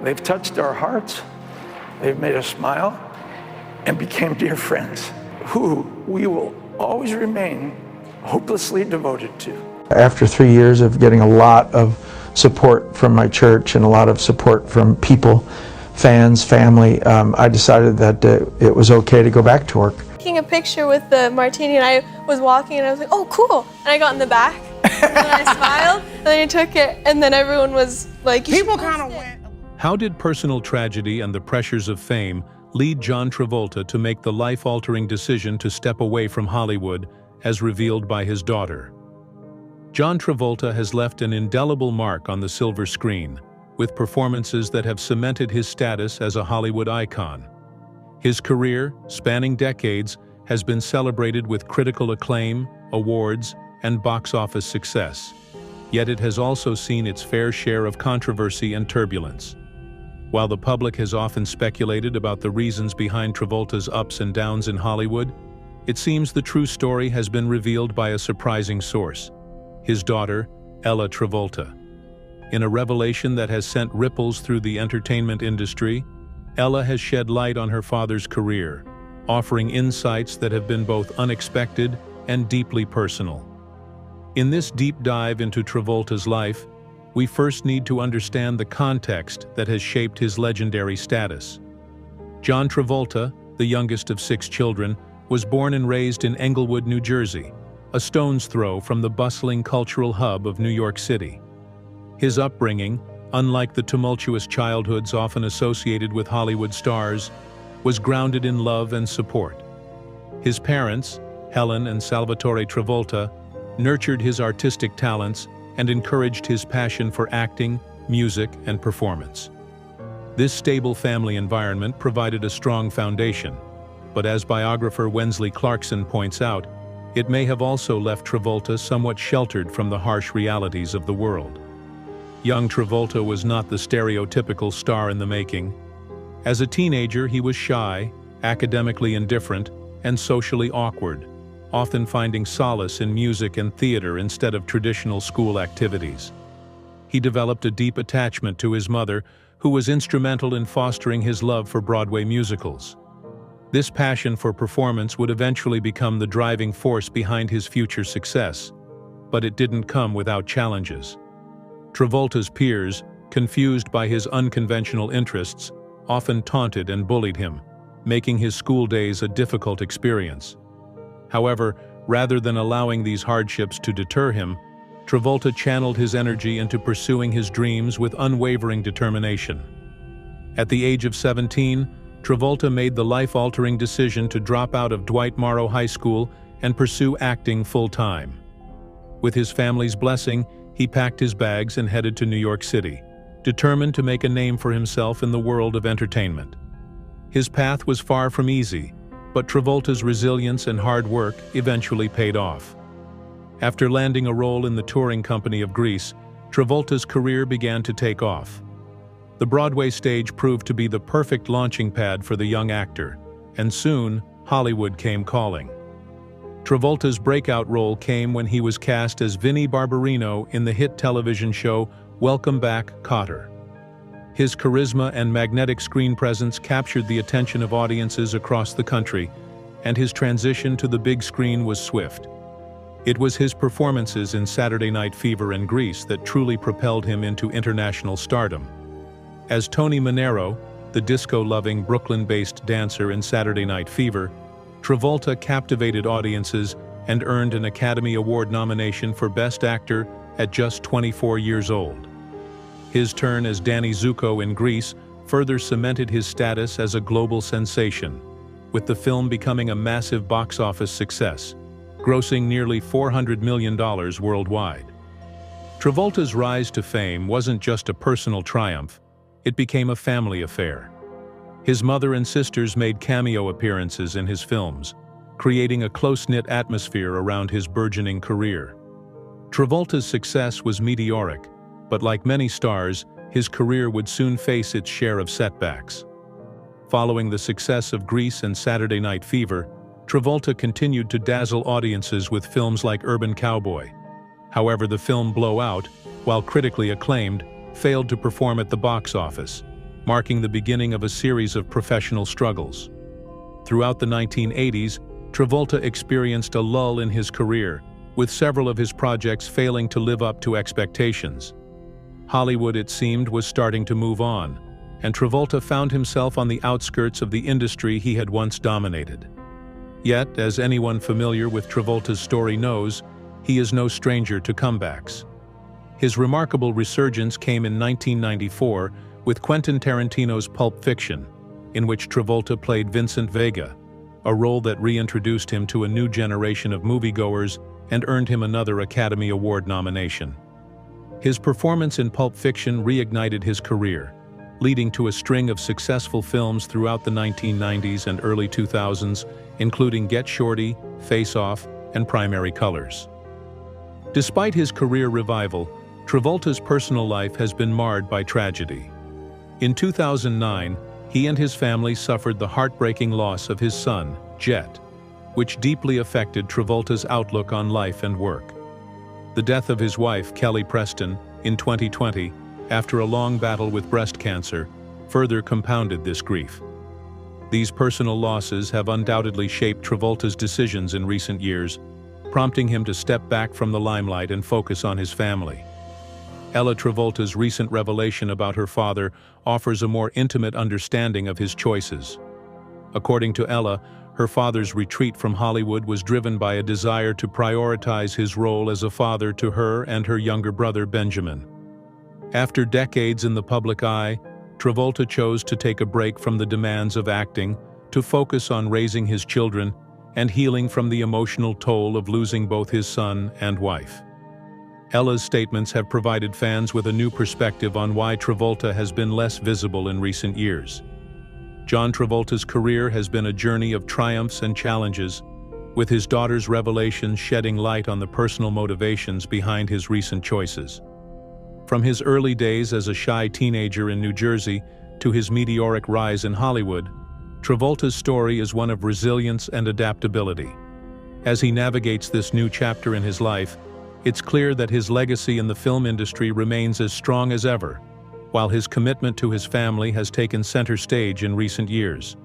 They've touched our hearts, they've made us smile, and became dear friends who we will always remain hopelessly devoted to. After 3 years of getting a lot of support from my church and a lot of support from people, fans, family, I decided that it was okay to go back to work. Taking a picture with the martini, and I was walking and I was like, oh cool, and I got in the back and then I smiled and then I took it and then everyone was like, people kind of went. How did personal tragedy and the pressures of fame lead John Travolta to make the life-altering decision to step away from Hollywood, as revealed by his daughter? John Travolta has left an indelible mark on the silver screen, with performances that have cemented his status as a Hollywood icon. His career, spanning decades, has been celebrated with critical acclaim, awards, and box office success. Yet it has also seen its fair share of controversy and turbulence. While the public has often speculated about the reasons behind Travolta's ups and downs in Hollywood, it seems the true story has been revealed by a surprising source: his daughter, Ella Travolta. In a revelation that has sent ripples through the entertainment industry, Ella has shed light on her father's career, offering insights that have been both unexpected and deeply personal. In this deep dive into Travolta's life, we first need to understand the context that has shaped his legendary status. John Travolta, the youngest of 6 children, was born and raised in Englewood, New Jersey, a stone's throw from the bustling cultural hub of New York City. His upbringing, unlike the tumultuous childhoods often associated with Hollywood stars, was grounded in love and support. His parents, Helen and Salvatore Travolta, nurtured his artistic talents and encouraged his passion for acting, music, and performance. This stable family environment provided a strong foundation, but as biographer Wensley Clarkson points out, it may have also left Travolta somewhat sheltered from the harsh realities of the world. Young Travolta was not the stereotypical star in the making. As a teenager, he was shy, academically indifferent, and socially awkward, often finding solace in music and theater instead of traditional school activities. He developed a deep attachment to his mother, who was instrumental in fostering his love for Broadway musicals. This passion for performance would eventually become the driving force behind his future success, but it didn't come without challenges. Travolta's peers, confused by his unconventional interests, often taunted and bullied him, making his school days a difficult experience. However, rather than allowing these hardships to deter him, Travolta channeled his energy into pursuing his dreams with unwavering determination. At the age of 17, Travolta made the life-altering decision to drop out of Dwight Morrow High School and pursue acting full-time. With his family's blessing, he packed his bags and headed to New York City, determined to make a name for himself in the world of entertainment. His path was far from easy, but Travolta's resilience and hard work eventually paid off. After landing a role in the touring company of Grease, Travolta's career began to take off. The Broadway stage proved to be the perfect launching pad for the young actor, and soon, Hollywood came calling. Travolta's breakout role came when he was cast as Vinnie Barbarino in the hit television show Welcome Back, Kotter. His charisma and magnetic screen presence captured the attention of audiences across the country, and his transition to the big screen was swift. It was his performances in Saturday Night Fever and Grease that truly propelled him into international stardom. As Tony Manero, the disco-loving Brooklyn-based dancer in Saturday Night Fever, Travolta captivated audiences and earned an Academy Award nomination for Best Actor at just 24 years old. His turn as Danny Zuko in Grease further cemented his status as a global sensation, with the film becoming a massive box office success, grossing nearly $400 million worldwide. Travolta's rise to fame wasn't just a personal triumph, it became a family affair. His mother and sisters made cameo appearances in his films, creating a close-knit atmosphere around his burgeoning career. Travolta's success was meteoric, but like many stars, his career would soon face its share of setbacks. Following the success of Grease and Saturday Night Fever, Travolta continued to dazzle audiences with films like Urban Cowboy. However, the film Blow Out, while critically acclaimed, failed to perform at the box office, marking the beginning of a series of professional struggles. Throughout the 1980s, Travolta experienced a lull in his career, with several of his projects failing to live up to expectations. Hollywood, it seemed, was starting to move on, and Travolta found himself on the outskirts of the industry he had once dominated. Yet, as anyone familiar with Travolta's story knows, he is no stranger to comebacks. His remarkable resurgence came in 1994 with Quentin Tarantino's Pulp Fiction, in which Travolta played Vincent Vega, a role that reintroduced him to a new generation of moviegoers and earned him another Academy Award nomination. His performance in Pulp Fiction reignited his career, leading to a string of successful films throughout the 1990s and early 2000s, including Get Shorty, Face Off, and Primary Colors. Despite his career revival, Travolta's personal life has been marred by tragedy. In 2009, he and his family suffered the heartbreaking loss of his son, Jett, which deeply affected Travolta's outlook on life and work. The death of his wife, Kelly Preston, in 2020, after a long battle with breast cancer, further compounded this grief. These personal losses have undoubtedly shaped Travolta's decisions in recent years, prompting him to step back from the limelight and focus on his family. Ella Travolta's recent revelation about her father offers a more intimate understanding of his choices. According to Ella, her father's retreat from Hollywood was driven by a desire to prioritize his role as a father to her and her younger brother Benjamin. After decades in the public eye, Travolta chose to take a break from the demands of acting to focus on raising his children and healing from the emotional toll of losing both his son and wife. Ella's statements have provided fans with a new perspective on why Travolta has been less visible in recent years. John Travolta's career has been a journey of triumphs and challenges, with his daughter's revelations shedding light on the personal motivations behind his recent choices. From his early days as a shy teenager in New Jersey to his meteoric rise in Hollywood, Travolta's story is one of resilience and adaptability. As he navigates this new chapter in his life, it's clear that his legacy in the film industry remains as strong as ever, while his commitment to his family has taken center stage in recent years.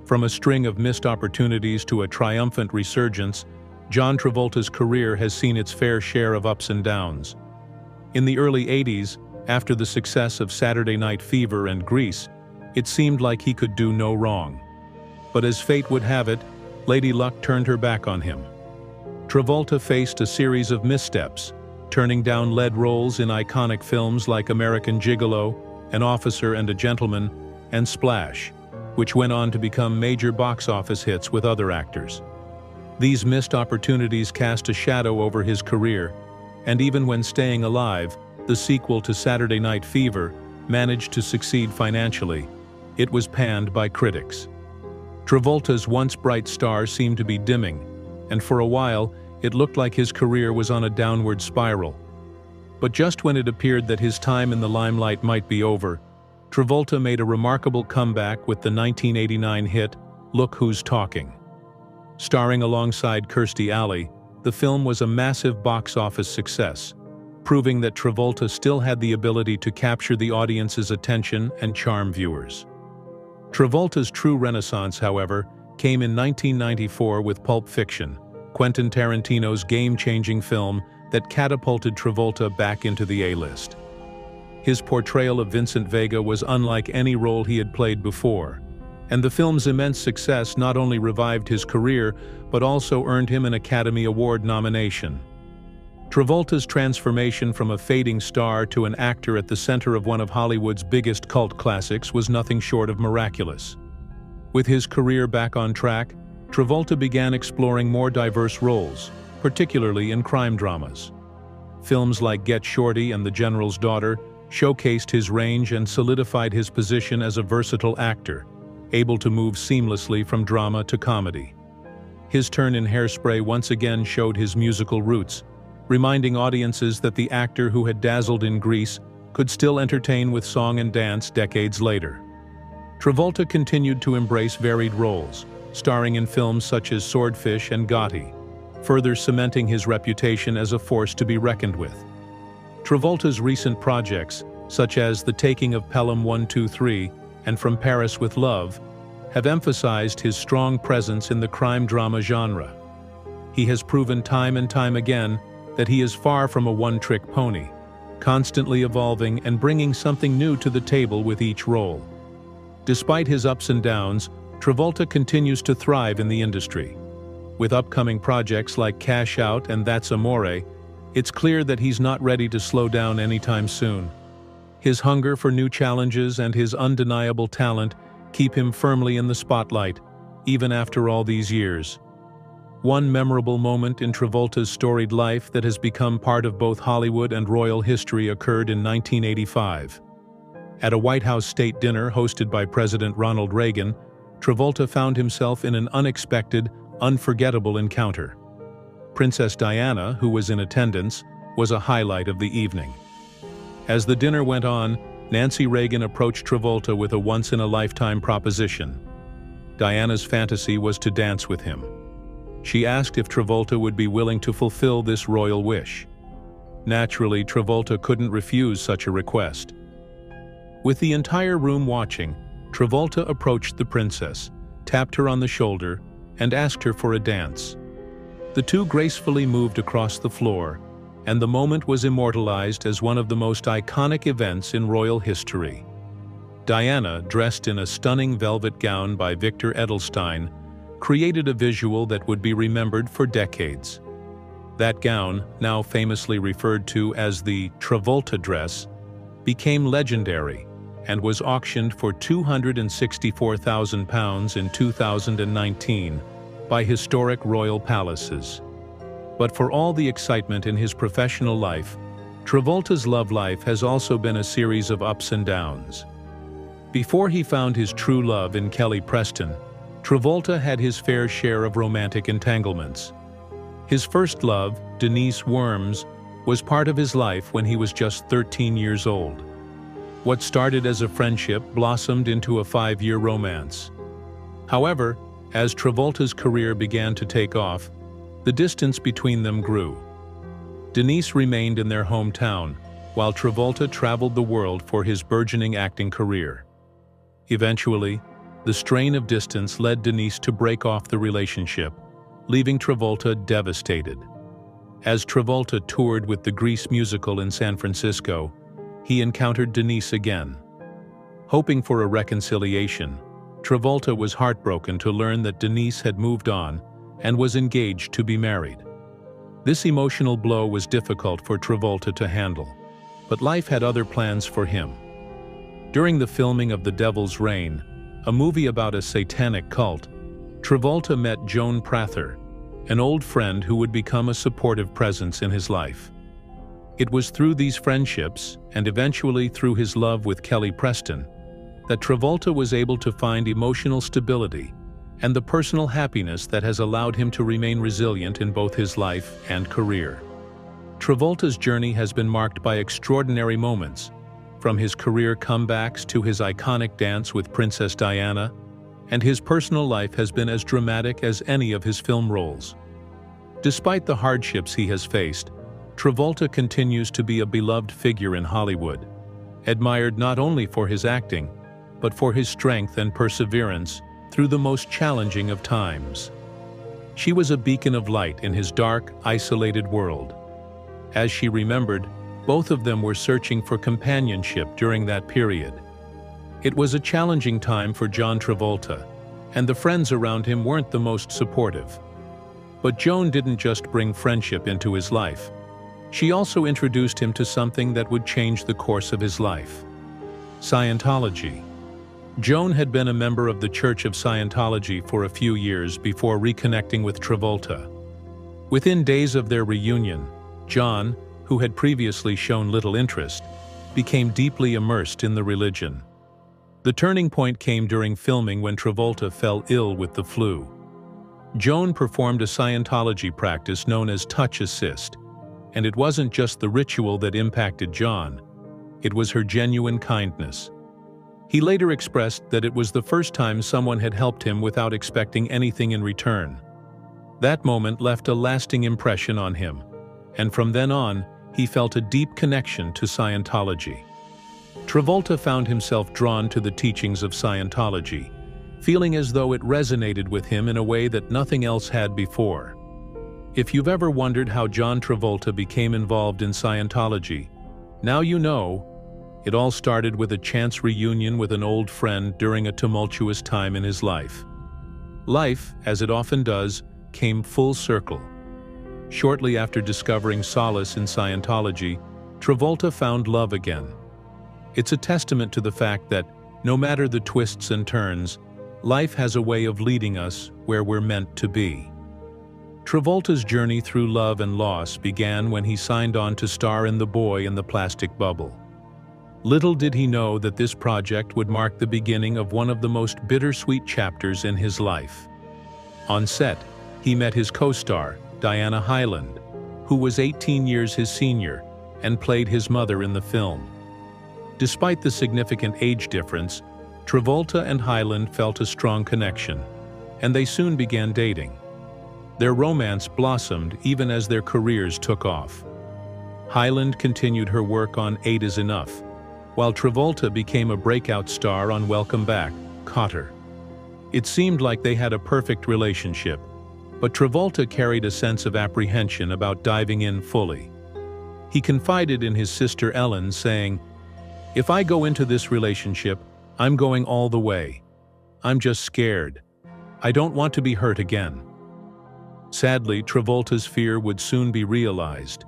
From a string of missed opportunities to a triumphant resurgence, John Travolta's career has seen its fair share of ups and downs. In the early 80s, after the success of Saturday Night Fever and Grease, it seemed like he could do no wrong. But as fate would have it, Lady Luck turned her back on him. Travolta faced a series of missteps, turning down lead roles in iconic films like American Gigolo, An Officer and a Gentleman, and Splash, which went on to become major box office hits with other actors. These missed opportunities cast a shadow over his career, and even when staying alive, the sequel to Saturday Night Fever managed to succeed financially. It was panned by critics. Travolta's once bright star seemed to be dimming, and for a while, it looked like his career was on a downward spiral. But just when it appeared that his time in the limelight might be over, Travolta made a remarkable comeback with the 1989 hit, Look Who's Talking. Starring alongside Kirstie Alley, the film was a massive box office success, proving that Travolta still had the ability to capture the audience's attention and charm viewers. Travolta's true renaissance, however, came in 1994 with Pulp Fiction, Quentin Tarantino's game-changing film that catapulted Travolta back into the A-list. His portrayal of Vincent Vega was unlike any role he had played before, and the film's immense success not only revived his career, but also earned him an Academy Award nomination. Travolta's transformation from a fading star to an actor at the center of one of Hollywood's biggest cult classics was nothing short of miraculous. With his career back on track, Travolta began exploring more diverse roles, particularly in crime dramas. Films like Get Shorty and The General's Daughter showcased his range and solidified his position as a versatile actor, able to move seamlessly from drama to comedy. His turn in Hairspray once again showed his musical roots, reminding audiences that the actor who had dazzled in Grease could still entertain with song and dance decades later. Travolta continued to embrace varied roles, starring in films such as Swordfish and Gotti, further cementing his reputation as a force to be reckoned with. Travolta's recent projects, such as The Taking of Pelham 123 and From Paris with Love, have emphasized his strong presence in the crime drama genre. He has proven time and time again that he is far from a one-trick pony, constantly evolving and bringing something new to the table with each role. Despite his ups and downs, Travolta continues to thrive in the industry. With upcoming projects like Cash Out and That's Amore, it's clear that he's not ready to slow down anytime soon. His hunger for new challenges and his undeniable talent keep him firmly in the spotlight, even after all these years. One memorable moment in Travolta's storied life that has become part of both Hollywood and royal history occurred in 1985. At a White House state dinner hosted by President Ronald Reagan, Travolta found himself in an unexpected, unforgettable encounter. Princess Diana, who was in attendance, was a highlight of the evening. As the dinner went on, Nancy Reagan approached Travolta with a once-in-a-lifetime proposition. Diana's fantasy was to dance with him. She asked if Travolta would be willing to fulfill this royal wish. Naturally, Travolta couldn't refuse such a request. With the entire room watching, Travolta approached the princess, tapped her on the shoulder, and asked her for a dance. The two gracefully moved across the floor, and the moment was immortalized as one of the most iconic events in royal history. Diana, dressed in a stunning velvet gown by Victor Edelstein, created a visual that would be remembered for decades. That gown, now famously referred to as the Travolta dress, became legendary and was auctioned for £264,000 in 2019 by historic royal palaces. But for all the excitement in his professional life, Travolta's love life has also been a series of ups and downs. Before he found his true love in Kelly Preston, Travolta had his fair share of romantic entanglements. His first love, Denise Worms, was part of his life when he was just 13 years old. What started as a friendship blossomed into a 5-year romance. However, as Travolta's career began to take off, the distance between them grew. Denise remained in their hometown, while Travolta traveled the world for his burgeoning acting career. Eventually, the strain of distance led Denise to break off the relationship, leaving Travolta devastated. As Travolta toured with the Grease musical in San Francisco, he encountered Denise again. Hoping for a reconciliation, Travolta was heartbroken to learn that Denise had moved on and was engaged to be married. This emotional blow was difficult for Travolta to handle, but life had other plans for him. During the filming of The Devil's Reign, a movie about a satanic cult, Travolta met Joan Prather, an old friend who would become a supportive presence in his life. It was through these friendships, and eventually through his love with Kelly Preston, that Travolta was able to find emotional stability and the personal happiness that has allowed him to remain resilient in both his life and career. Travolta's journey has been marked by extraordinary moments, from his career comebacks to his iconic dance with Princess Diana, and his personal life has been as dramatic as any of his film roles. Despite the hardships he has faced, Travolta continues to be a beloved figure in Hollywood, admired not only for his acting, but for his strength and perseverance through the most challenging of times. She was a beacon of light in his dark, isolated world. As she remembered, both of them were searching for companionship during that period. It was a challenging time for John Travolta, and the friends around him weren't the most supportive. But Joan didn't just bring friendship into his life. She also introduced him to something that would change the course of his life: Scientology. Joan had been a member of the Church of Scientology for a few years before reconnecting with Travolta. Within days of their reunion, John, who had previously shown little interest, became deeply immersed in the religion. The turning point came during filming when Travolta fell ill with the flu. Joan performed a Scientology practice known as touch assist, and it wasn't just the ritual that impacted John, it was her genuine kindness. He later expressed that it was the first time someone had helped him without expecting anything in return. That moment left a lasting impression on him, and from then on, he felt a deep connection to Scientology. Travolta found himself drawn to the teachings of Scientology, feeling as though it resonated with him in a way that nothing else had before. If you've ever wondered how John Travolta became involved in Scientology, now you know. It all started with a chance reunion with an old friend during a tumultuous time in his life. Life, as it often does, came full circle. Shortly after discovering solace in Scientology, Travolta found love again. It's a testament to the fact that, no matter the twists and turns, life has a way of leading us where we're meant to be. Travolta's journey through love and loss began when he signed on to star in The Boy in the Plastic Bubble. Little did he know that this project would mark the beginning of one of the most bittersweet chapters in his life. On set, he met his co-star, Diana Hyland, who was 18 years his senior and played his mother in the film. Despite the significant age difference, Travolta and Hyland felt a strong connection, and they soon began dating. Their romance blossomed even as their careers took off. Hyland continued her work on 8 is Enough, while Travolta became a breakout star on Welcome Back, Kotter. It seemed like they had a perfect relationship, but Travolta carried a sense of apprehension about diving in fully. He confided in his sister Ellen, saying, "If I go into this relationship, I'm going all the way. I'm just scared. I don't want to be hurt again." Sadly, Travolta's fear would soon be realized.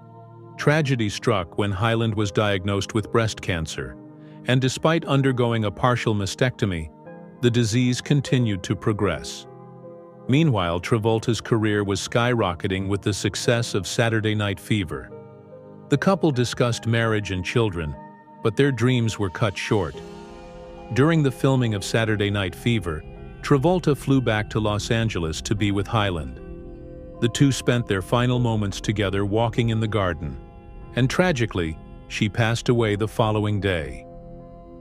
Tragedy struck when Hyland was diagnosed with breast cancer, and despite undergoing a partial mastectomy, the disease continued to progress. Meanwhile, Travolta's career was skyrocketing with the success of Saturday Night Fever. The couple discussed marriage and children, but their dreams were cut short. During the filming of Saturday Night Fever, Travolta flew back to Los Angeles to be with Hyland. The two spent their final moments together walking in the garden, and tragically, she passed away the following day.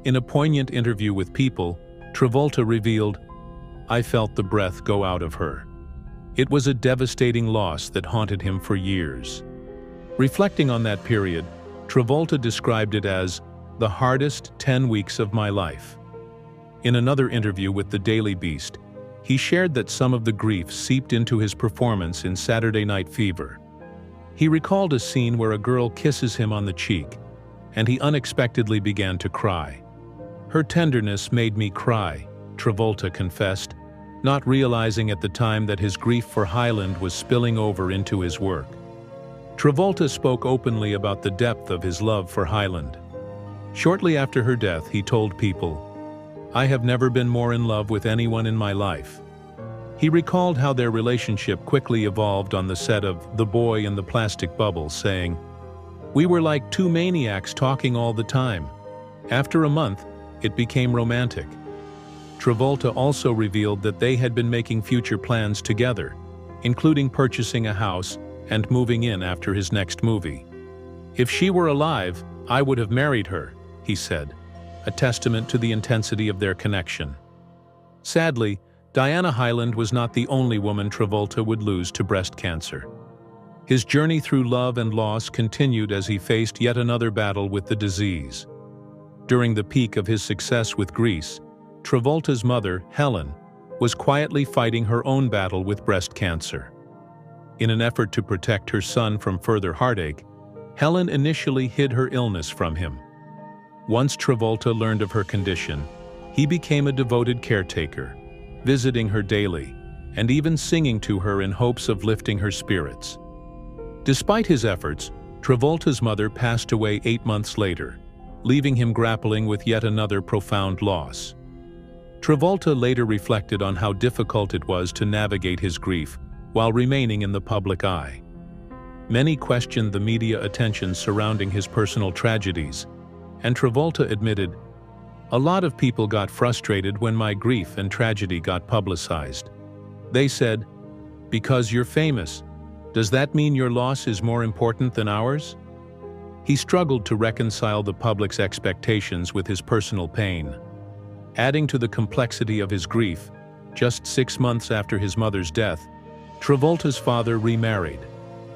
In a poignant interview with People, Travolta revealed, "I felt the breath go out of her." It was a devastating loss that haunted him for years. Reflecting on that period, Travolta described it as the hardest 10 weeks of my life. In another interview with the Daily Beast, he shared that some of the grief seeped into his performance in Saturday Night Fever. He recalled a scene where a girl kisses him on the cheek, and he unexpectedly began to cry. "Her tenderness made me cry," Travolta confessed, not realizing at the time that his grief for Hyland was spilling over into his work. Travolta spoke openly about the depth of his love for Hyland. Shortly after her death, he told People, "I have never been more in love with anyone in my life." He recalled how their relationship quickly evolved on the set of The Boy in the Plastic Bubble, saying, "We were like two maniacs talking all the time. After a month, it became romantic." Travolta also revealed that they had been making future plans together, including purchasing a house and moving in after his next movie. "If she were alive, I would have married her," he said, a testament to the intensity of their connection. Sadly, Diana Hyland was not the only woman Travolta would lose to breast cancer. His journey through love and loss continued as he faced yet another battle with the disease. During the peak of his success with Grease, Travolta's mother, Helen, was quietly fighting her own battle with breast cancer. In an effort to protect her son from further heartache, Helen initially hid her illness from him. Once Travolta learned of her condition, he became a devoted caretaker, visiting her daily and even singing to her in hopes of lifting her spirits. Despite his efforts, Travolta's mother passed away 8 months later, leaving him grappling with yet another profound loss. Travolta later reflected on how difficult it was to navigate his grief while remaining in the public eye. Many questioned the media attention surrounding his personal tragedies, and Travolta admitted, "A lot of people got frustrated when my grief and tragedy got publicized. They said, 'Because you're famous, does that mean your loss is more important than ours?'" He struggled to reconcile the public's expectations with his personal pain. Adding to the complexity of his grief, just 6 months after his mother's death, Travolta's father remarried,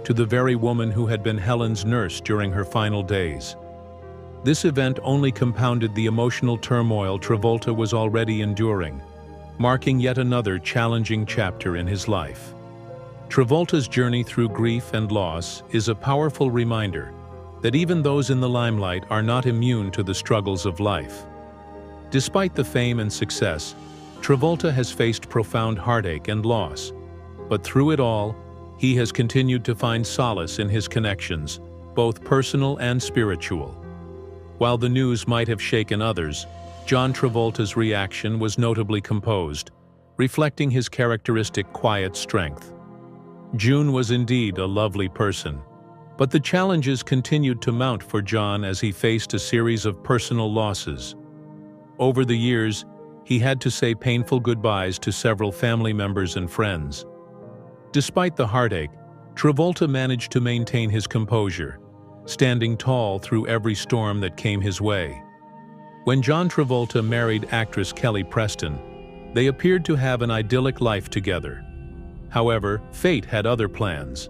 to the very woman who had been Helen's nurse during her final days. This event only compounded the emotional turmoil Travolta was already enduring, marking yet another challenging chapter in his life. Travolta's journey through grief and loss is a powerful reminder that even those in the limelight are not immune to the struggles of life. Despite the fame and success, Travolta has faced profound heartache and loss, but through it all, he has continued to find solace in his connections, both personal and spiritual. While the news might have shaken others, John Travolta's reaction was notably composed, reflecting his characteristic quiet strength. June was indeed a lovely person, but the challenges continued to mount for John as he faced a series of personal losses. Over the years, he had to say painful goodbyes to several family members and friends. Despite the heartache, Travolta managed to maintain his composure, standing tall through every storm that came his way. When John Travolta married actress Kelly Preston, they appeared to have an idyllic life together. However, fate had other plans.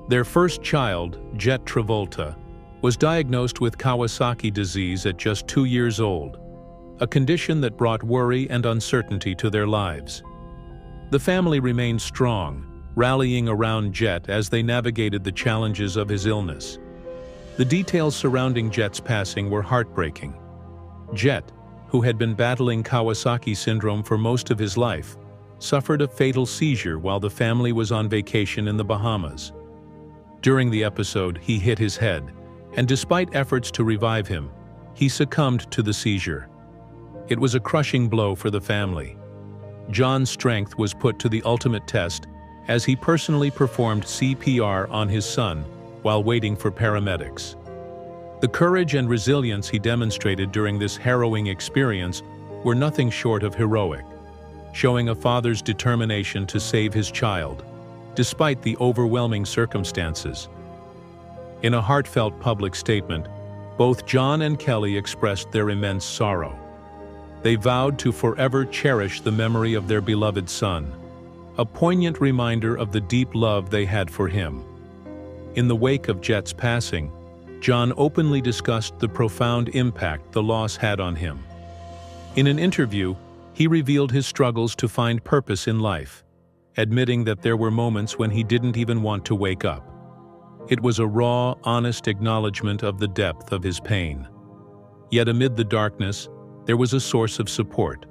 Their first child, Jett Travolta, was diagnosed with Kawasaki disease at just 2 years old, a condition that brought worry and uncertainty to their lives. The family remained strong, rallying around Jett as they navigated the challenges of his illness. The details surrounding Jett's passing were heartbreaking. Jett, who had been battling Kawasaki syndrome for most of his life, suffered a fatal seizure while the family was on vacation in the Bahamas. During the episode, he hit his head, and despite efforts to revive him, he succumbed to the seizure. It was a crushing blow for the family. John's strength was put to the ultimate test as he personally performed CPR on his son while waiting for paramedics. The courage and resilience he demonstrated during this harrowing experience were nothing short of heroic, showing a father's determination to save his child, despite the overwhelming circumstances. In a heartfelt public statement, both John and Kelly expressed their immense sorrow. They vowed to forever cherish the memory of their beloved son, a poignant reminder of the deep love they had for him. In the wake of Jett's passing, John openly discussed the profound impact the loss had on him. In an interview, he revealed his struggles to find purpose in life, admitting that there were moments when he didn't even want to wake up. It was a raw, honest acknowledgement of the depth of his pain. Yet amid the darkness, there was a source of support.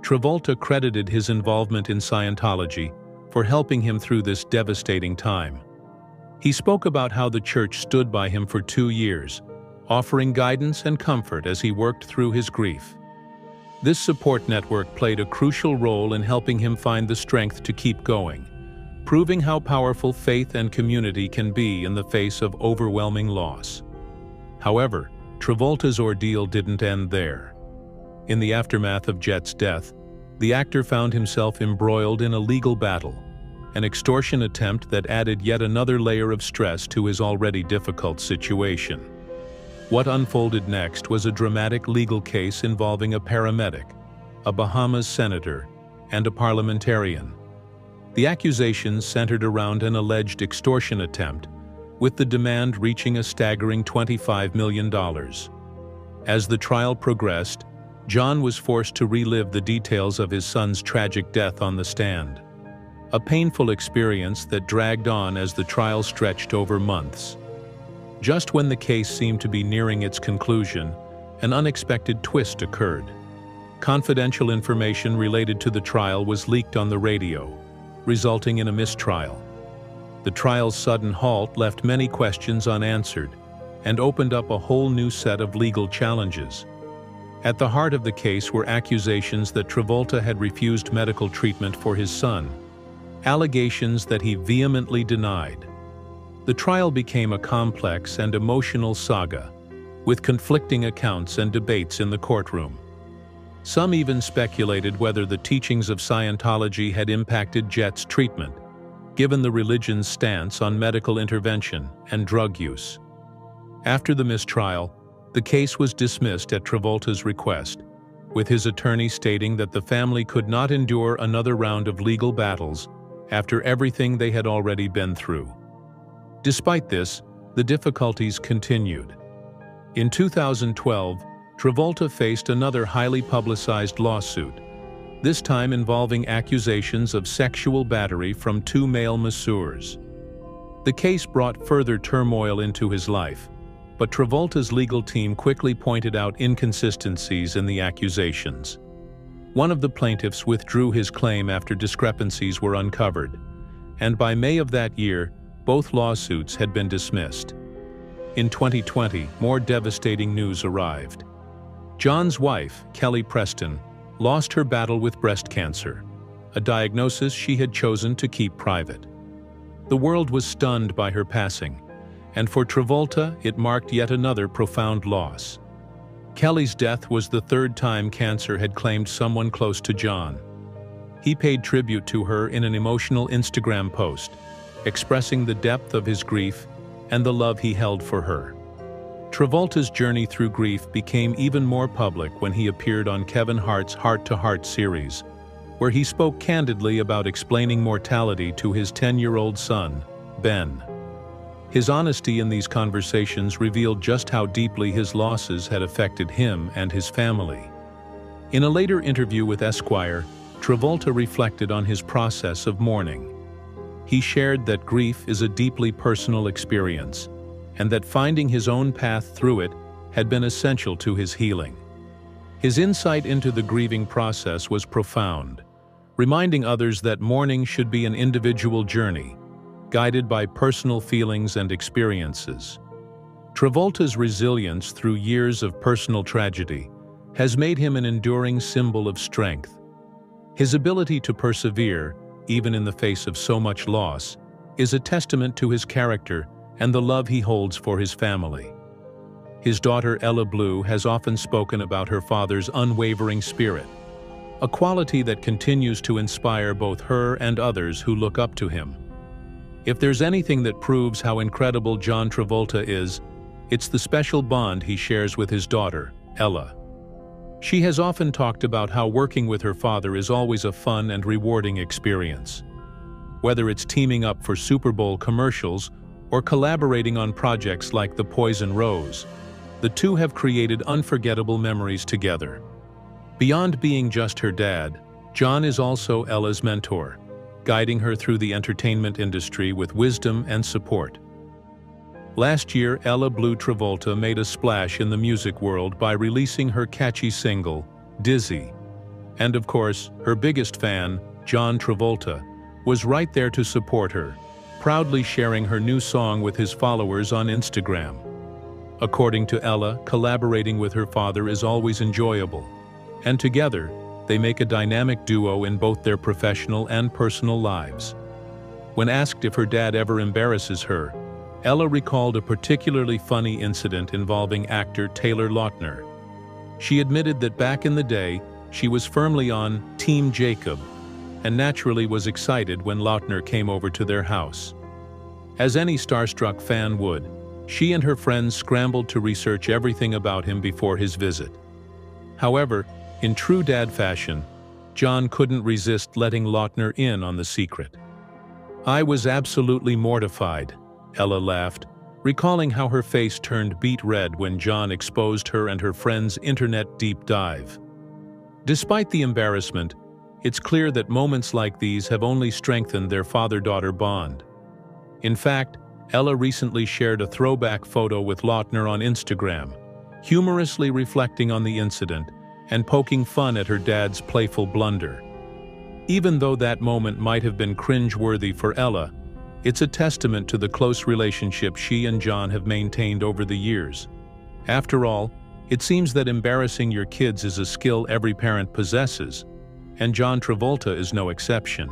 Travolta credited his involvement in Scientology for helping him through this devastating time. He spoke about how the church stood by him for 2 years, offering guidance and comfort as he worked through his grief. This support network played a crucial role in helping him find the strength to keep going, proving how powerful faith and community can be in the face of overwhelming loss. However, Travolta's ordeal didn't end there. In the aftermath of Jett's death, the actor found himself embroiled in a legal battle, an extortion attempt that added yet another layer of stress to his already difficult situation. What unfolded next was a dramatic legal case involving a paramedic, a Bahamas senator, and a parliamentarian. The accusations centered around an alleged extortion attempt, with the demand reaching a staggering $25 million. As the trial progressed, John was forced to relive the details of his son's tragic death on the stand. A painful experience that dragged on as the trial stretched over months. Just when the case seemed to be nearing its conclusion, an unexpected twist occurred. Confidential information related to the trial was leaked on the radio, resulting in a mistrial. The trial's sudden halt left many questions unanswered and opened up a whole new set of legal challenges. At the heart of the case were accusations that Travolta had refused medical treatment for his son, allegations that he vehemently denied. The trial became a complex and emotional saga, with conflicting accounts and debates in the courtroom. Some even speculated whether the teachings of Scientology had impacted Jett's treatment, given the religion's stance on medical intervention and drug use. After the mistrial, the case was dismissed at Travolta's request, with his attorney stating that the family could not endure another round of legal battles after everything they had already been through. Despite this, the difficulties continued. In 2012, Travolta faced another highly publicized lawsuit, this time involving accusations of sexual battery from two male masseurs. The case brought further turmoil into his life, but Travolta's legal team quickly pointed out inconsistencies in the accusations. One of the plaintiffs withdrew his claim after discrepancies were uncovered, and by May of that year, both lawsuits had been dismissed. In 2020, more devastating news arrived. John's wife, Kelly Preston, lost her battle with breast cancer, a diagnosis she had chosen to keep private. The world was stunned by her passing, and for Travolta, it marked yet another profound loss. Kelly's death was the third time cancer had claimed someone close to John. He paid tribute to her in an emotional Instagram post, expressing the depth of his grief and the love he held for her. Travolta's journey through grief became even more public when he appeared on Kevin Hart's Heart to Heart series, where he spoke candidly about explaining mortality to his 10-year-old son, Ben. His honesty in these conversations revealed just how deeply his losses had affected him and his family. In a later interview with Esquire, Travolta reflected on his process of mourning. He shared that grief is a deeply personal experience, and that finding his own path through it had been essential to his healing. His insight into the grieving process was profound, reminding others that mourning should be an individual journey, guided by personal feelings and experiences. Travolta's resilience through years of personal tragedy has made him an enduring symbol of strength. His ability to persevere, even in the face of so much loss, is a testament to his character and the love he holds for his family. His daughter Ella Blue has often spoken about her father's unwavering spirit, a quality that continues to inspire both her and others who look up to him. If there's anything that proves how incredible John Travolta is, it's the special bond he shares with his daughter, Ella. She has often talked about how working with her father is always a fun and rewarding experience. Whether it's teaming up for Super Bowl commercials or collaborating on projects like The Poison Rose, the two have created unforgettable memories together. Beyond being just her dad, John is also Ella's mentor, guiding her through the entertainment industry with wisdom and support. Last year, Ella Blue Travolta made a splash in the music world by releasing her catchy single, Dizzy. And of course, her biggest fan, John Travolta, was right there to support her, proudly sharing her new song with his followers on Instagram. According to Ella, collaborating with her father is always enjoyable, and together, they make a dynamic duo in both their professional and personal lives. When asked if her dad ever embarrasses her, Ella recalled a particularly funny incident involving actor Taylor Lautner. She admitted that back in the day, she was firmly on Team Jacob, and naturally was excited when Lautner came over to their house. As any starstruck fan would, she and her friends scrambled to research everything about him before his visit. However, in true dad fashion, John couldn't resist letting Lautner in on the secret. "I was absolutely mortified," Ella laughed, recalling how her face turned beet red when John exposed her and her friend's internet deep dive. Despite the embarrassment, it's clear that moments like these have only strengthened their father-daughter bond. In fact, Ella recently shared a throwback photo with Lautner on Instagram, humorously reflecting on the incident and poking fun at her dad's playful blunder. Even though that moment might have been cringe-worthy for Ella, it's a testament to the close relationship she and John have maintained over the years. After all, it seems that embarrassing your kids is a skill every parent possesses, and John Travolta is no exception.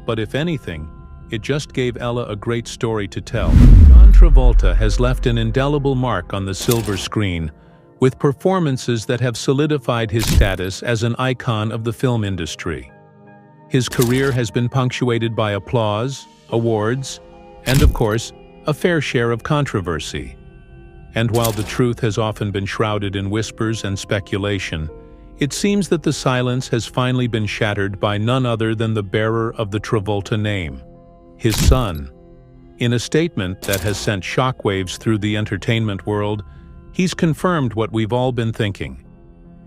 But if anything, it just gave Ella a great story to tell. John Travolta has left an indelible mark on the silver screen, with performances that have solidified his status as an icon of the film industry. His career has been punctuated by applause, awards, and of course, a fair share of controversy. And while the truth has often been shrouded in whispers and speculation, it seems that the silence has finally been shattered by none other than the bearer of the Travolta name, his son. In a statement that has sent shockwaves through the entertainment world, he's confirmed what we've all been thinking.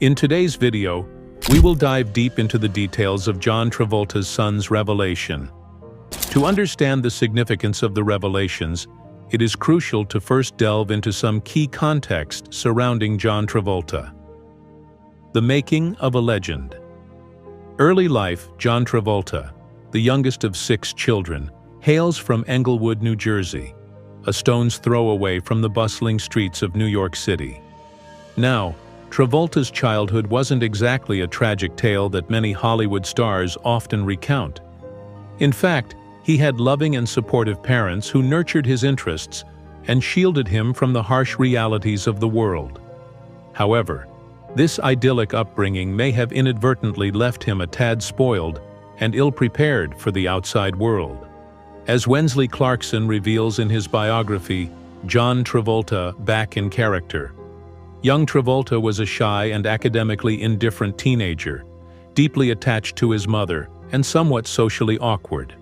In today's video, we will dive deep into the details of John Travolta's son's revelation. To understand the significance of the revelations, it is crucial to first delve into some key context surrounding John Travolta. The making of a legend. Early life, John Travolta, the youngest of 6 children, hails from Englewood, New Jersey, a stone's throw away from the bustling streets of New York City. Now, Travolta's childhood wasn't exactly a tragic tale that many Hollywood stars often recount. In fact, he had loving and supportive parents who nurtured his interests and shielded him from the harsh realities of the world. However, this idyllic upbringing may have inadvertently left him a tad spoiled and ill-prepared for the outside world. As Wensley Clarkson reveals in his biography, John Travolta, Back in Character, young Travolta was a shy and academically indifferent teenager, deeply attached to his mother and somewhat socially awkward.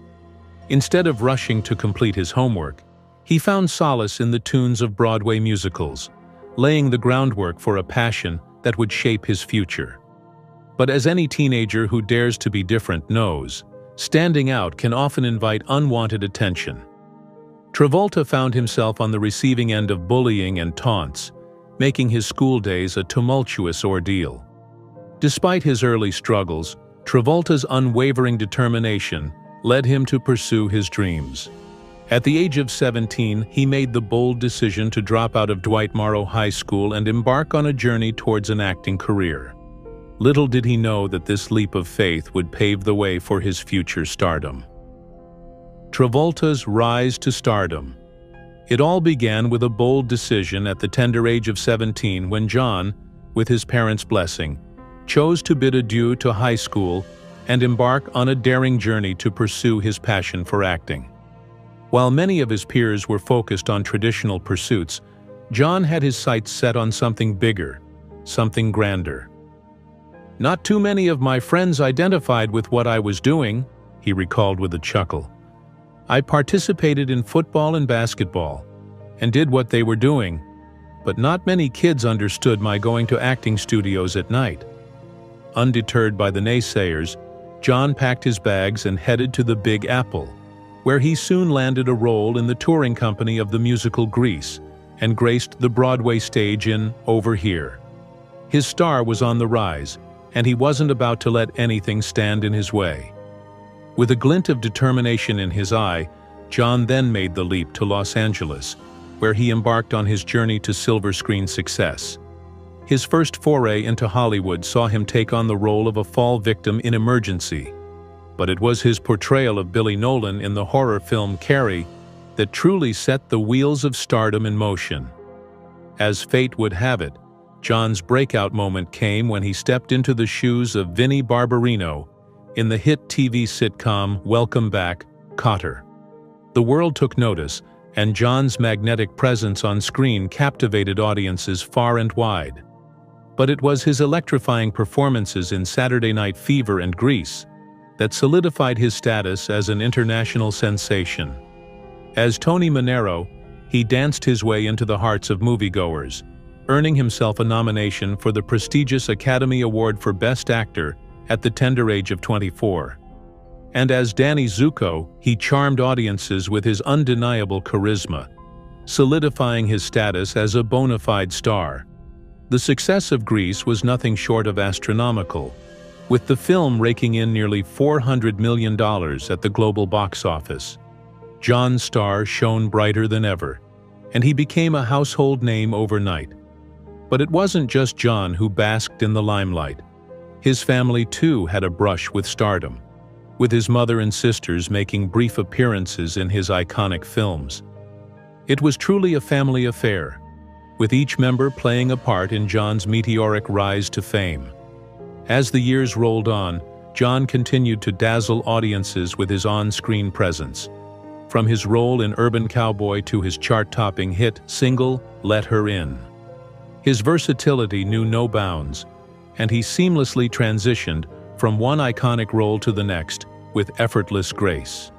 Instead of rushing to complete his homework, he found solace in the tunes of Broadway musicals, laying the groundwork for a passion that would shape his future. But as any teenager who dares to be different knows, standing out can often invite unwanted attention. Travolta found himself on the receiving end of bullying and taunts, making his school days a tumultuous ordeal. Despite his early struggles, Travolta's unwavering determination led him to pursue his dreams. At the age of 17, he made the bold decision to drop out of Dwight Morrow High School and embark on a journey towards an acting career. Little did he know that this leap of faith would pave the way for his future stardom. Travolta's rise to stardom. It all began with a bold decision at the tender age of 17 when John, with his parents' blessing, chose to bid adieu to high school and embark on a daring journey to pursue his passion for acting. While many of his peers were focused on traditional pursuits, John had his sights set on something bigger, something grander. "Not too many of my friends identified with what I was doing," he recalled with a chuckle. "I participated in football and basketball, and did what they were doing, but not many kids understood my going to acting studios at night." Undeterred by the naysayers, John packed his bags and headed to the Big Apple, where he soon landed a role in the touring company of the musical Grease and graced the Broadway stage in Over Here. His star was on the rise, and he wasn't about to let anything stand in his way. With a glint of determination in his eye, John then made the leap to Los Angeles, where he embarked on his journey to silver screen success. His first foray into Hollywood saw him take on the role of a fall victim in Emergency, but it was his portrayal of Billy Nolan in the horror film Carrie that truly set the wheels of stardom in motion. As fate would have it, John's breakout moment came when he stepped into the shoes of Vinnie Barbarino in the hit TV sitcom Welcome Back, Kotter. The world took notice, and John's magnetic presence on screen captivated audiences far and wide. But it was his electrifying performances in Saturday Night Fever and Grease that solidified his status as an international sensation. As Tony Manero, he danced his way into the hearts of moviegoers, earning himself a nomination for the prestigious Academy Award for Best Actor at the tender age of 24. And as Danny Zuko, he charmed audiences with his undeniable charisma, solidifying his status as a bona fide star. The success of Grease was nothing short of astronomical, with the film raking in nearly $400 million at the global box office. John's star shone brighter than ever, and he became a household name overnight. But it wasn't just John who basked in the limelight. His family too had a brush with stardom, with his mother and sisters making brief appearances in his iconic films. It was truly a family affair, with each member playing a part in John's meteoric rise to fame. As the years rolled on, John continued to dazzle audiences with his on-screen presence, from his role in Urban Cowboy to his chart-topping hit single, Let Her In. His versatility knew no bounds, and he seamlessly transitioned from one iconic role to the next with effortless grace.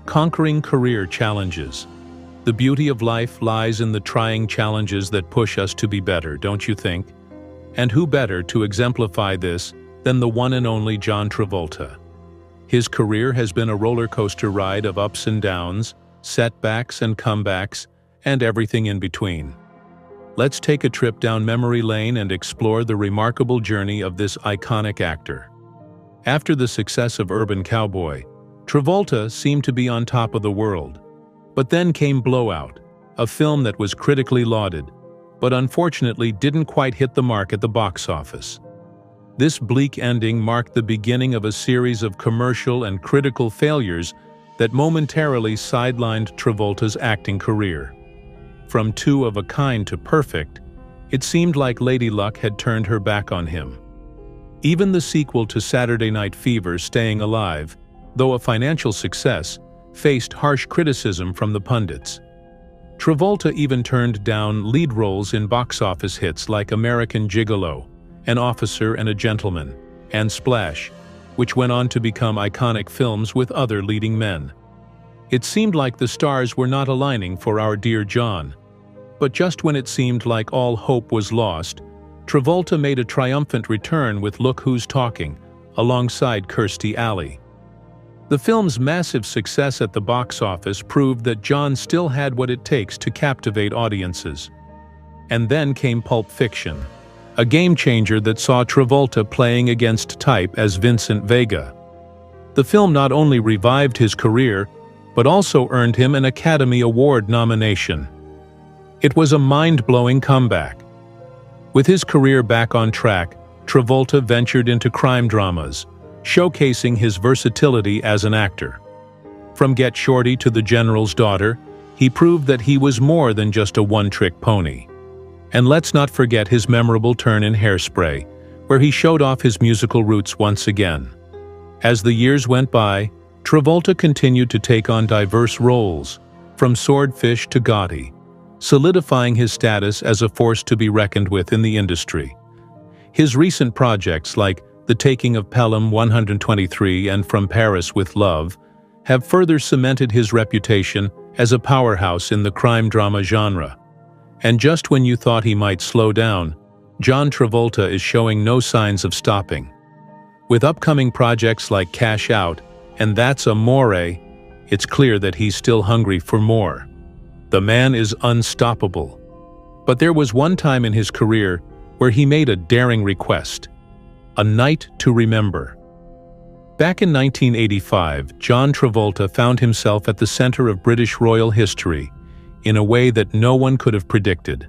Conquering career challenges. The beauty of life lies in the trying challenges that push us to be better, don't you think? And who better to exemplify this than the one and only John Travolta? His career has been a roller coaster ride of ups and downs, setbacks and comebacks, and everything in between. Let's take a trip down memory lane and explore the remarkable journey of this iconic actor. After the success of Urban Cowboy, Travolta seemed to be on top of the world. But then came Blowout, a film that was critically lauded, but unfortunately didn't quite hit the mark at the box office. This bleak ending marked the beginning of a series of commercial and critical failures that momentarily sidelined Travolta's acting career. From two of a kind to perfect, it seemed like Lady Luck had turned her back on him. Even the sequel to Saturday Night Fever, Staying Alive, though a financial success, faced harsh criticism from the pundits. Travolta even turned down lead roles in box office hits like American Gigolo, An Officer and a Gentleman, and Splash, which went on to become iconic films with other leading men. It seemed like the stars were not aligning for our dear John. But just when it seemed like all hope was lost, Travolta made a triumphant return with Look Who's Talking, alongside Kirstie Alley. The film's massive success at the box office proved that John still had what it takes to captivate audiences. And then came Pulp Fiction, a game-changer that saw Travolta playing against type as Vincent Vega. The film not only revived his career, but also earned him an Academy Award nomination. It was a mind-blowing comeback. With his career back on track, Travolta ventured into crime dramas, showcasing his versatility as an actor. From Get Shorty to The General's Daughter, he proved that he was more than just a one-trick pony. And let's not forget his memorable turn in Hairspray, where he showed off his musical roots once again. As the years went by, Travolta continued to take on diverse roles, from Swordfish to Gotti, solidifying his status as a force to be reckoned with in the industry. His recent projects like The Taking of Pelham 123 and From Paris with Love have further cemented his reputation as a powerhouse in the crime drama genre. And just when you thought he might slow down, John Travolta is showing no signs of stopping. With upcoming projects like Cash Out and That's Amore, it's clear that he's still hungry for more. The man is unstoppable. But there was one time in his career where he made a daring request: a night to remember. Back in 1985, John Travolta found himself at the center of British royal history in a way that no one could have predicted.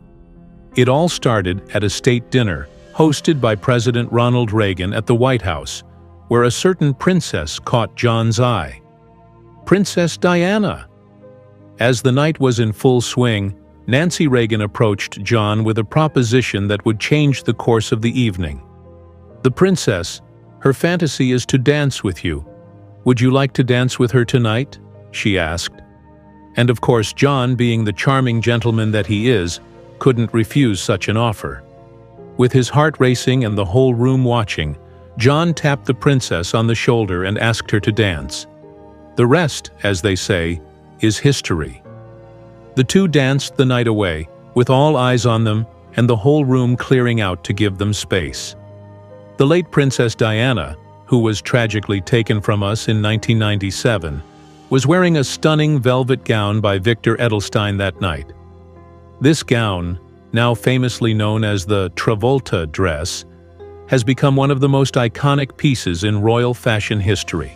It all started at a state dinner hosted by President Ronald Reagan at the White House, where a certain princess caught John's eye. Princess Diana. As the night was in full swing, Nancy Reagan approached John with a proposition that would change the course of the evening. The princess, her fantasy is to dance with you. Would you like to dance with her tonight? She asked. And of course, John, being the charming gentleman that he is, couldn't refuse such an offer. With his heart racing and the whole room watching, John tapped the princess on the shoulder and asked her to dance. The rest, as they say, is history. The two danced the night away, with all eyes on them and the whole room clearing out to give them space. The late Princess Diana, who was tragically taken from us in 1997, was wearing a stunning velvet gown by Victor Edelstein that night. This gown, now famously known as the Travolta dress, has become one of the most iconic pieces in royal fashion history.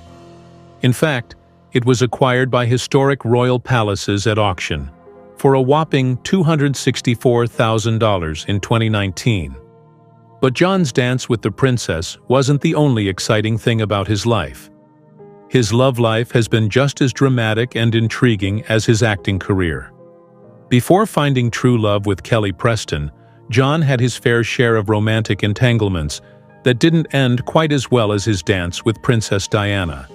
In fact, it was acquired by historic royal palaces at auction for a whopping $264,000 in 2019. But John's dance with the princess wasn't the only exciting thing about his life. His love life has been just as dramatic and intriguing as his acting career. Before finding true love with Kelly Preston, John had his fair share of romantic entanglements that didn't end quite as well as his dance with Princess Diana.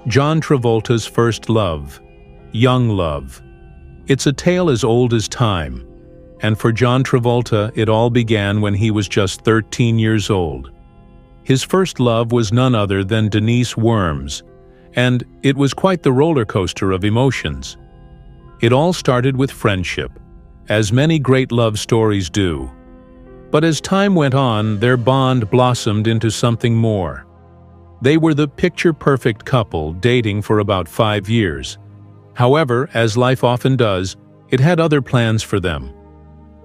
John Travolta's first love, young love. It's a tale as old as time, and for John Travolta, it all began when he was just 13 years old. His first love was none other than Denise Worms, and it was quite the roller coaster of emotions. It all started with friendship, as many great love stories do. But as time went on, their bond blossomed into something more. They were the picture-perfect couple, dating for about 5 years. However, as life often does, it had other plans for them.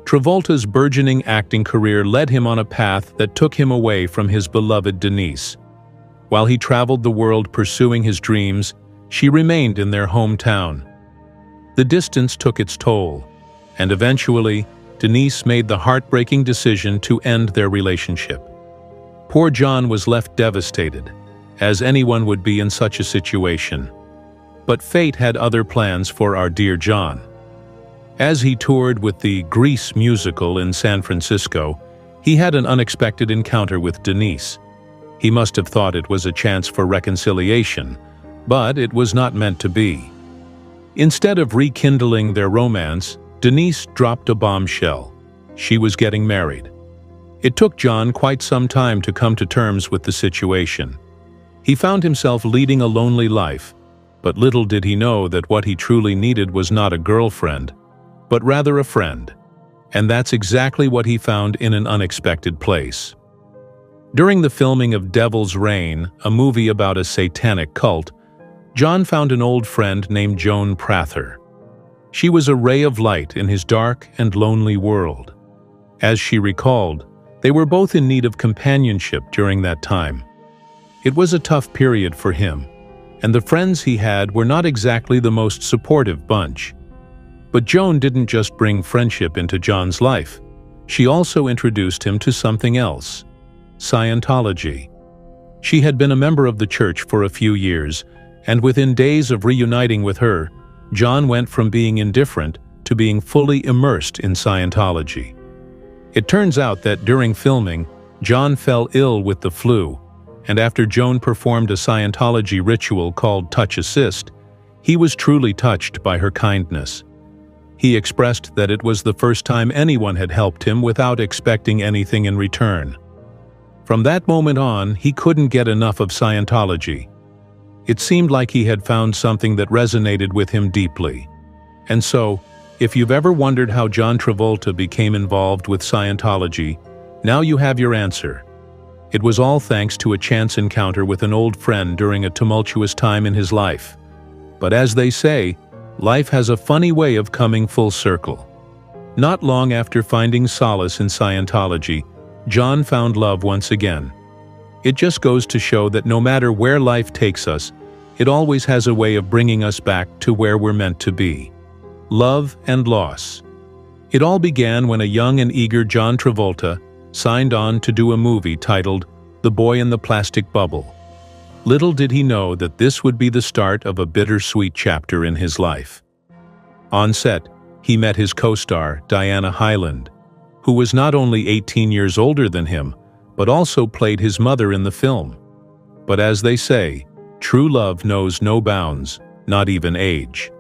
Travolta's burgeoning acting career led him on a path that took him away from his beloved Denise. While he traveled the world pursuing his dreams, she remained in their hometown. The distance took its toll, and eventually, Denise made the heartbreaking decision to end their relationship. Poor John was left devastated, as anyone would be in such a situation. But fate had other plans for our dear John. As he toured with the Grease musical in San Francisco, he had an unexpected encounter with Denise. He must have thought it was a chance for reconciliation, but it was not meant to be. Instead of rekindling their romance, Denise dropped a bombshell. She was getting married. It took John quite some time to come to terms with the situation. He found himself leading a lonely life, but little did he know that what he truly needed was not a girlfriend, but rather a friend. And that's exactly what he found in an unexpected place. During the filming of Devil's Reign, a movie about a satanic cult, John found an old friend named Joan Prather. She was a ray of light in his dark and lonely world. As she recalled, they were both in need of companionship during that time. It was a tough period for him, and the friends he had were not exactly the most supportive bunch. But Joan didn't just bring friendship into John's life. She also introduced him to something else: Scientology. She had been a member of the church for a few years, and within days of reuniting with her, John went from being indifferent to being fully immersed in Scientology. It turns out that during filming, John fell ill with the flu, and after Joan performed a Scientology ritual called Touch Assist, he was truly touched by her kindness. He expressed that it was the first time anyone had helped him without expecting anything in return. From that moment on, he couldn't get enough of Scientology. It seemed like he had found something that resonated with him deeply. And so, if you've ever wondered how John Travolta became involved with Scientology, now you have your answer. It was all thanks to a chance encounter with an old friend during a tumultuous time in his life. But as they say, life has a funny way of coming full circle. Not long after finding solace in Scientology, John found love once again. It just goes to show that no matter where life takes us, it always has a way of bringing us back to where we're meant to be. Love and loss. It all began when a young and eager John Travolta signed on to do a movie titled The Boy in the Plastic Bubble. Little did he know that this would be the start of a bittersweet chapter in his life. On set, he met his co-star, Diana Hyland, who was not only 18 years older than him, but also played his mother in the film. But as they say, true love knows no bounds, not even age.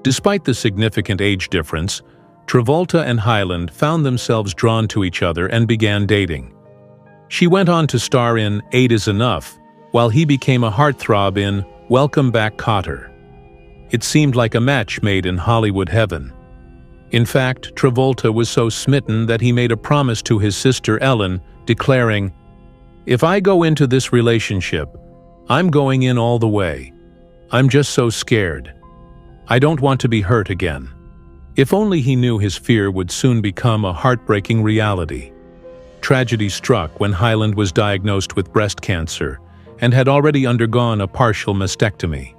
Despite the significant age difference, Travolta and Hyland found themselves drawn to each other and began dating. She went on to star in 8 is Enough, while he became a heartthrob in Welcome Back, Kotter. It seemed like a match made in Hollywood heaven. In fact, Travolta was so smitten that he made a promise to his sister Ellen, declaring, "If I go into this relationship, I'm going in all the way. I'm just so scared. I don't want to be hurt again." If only he knew his fear would soon become a heartbreaking reality. Tragedy struck when Hyland was diagnosed with breast cancer and had already undergone a partial mastectomy.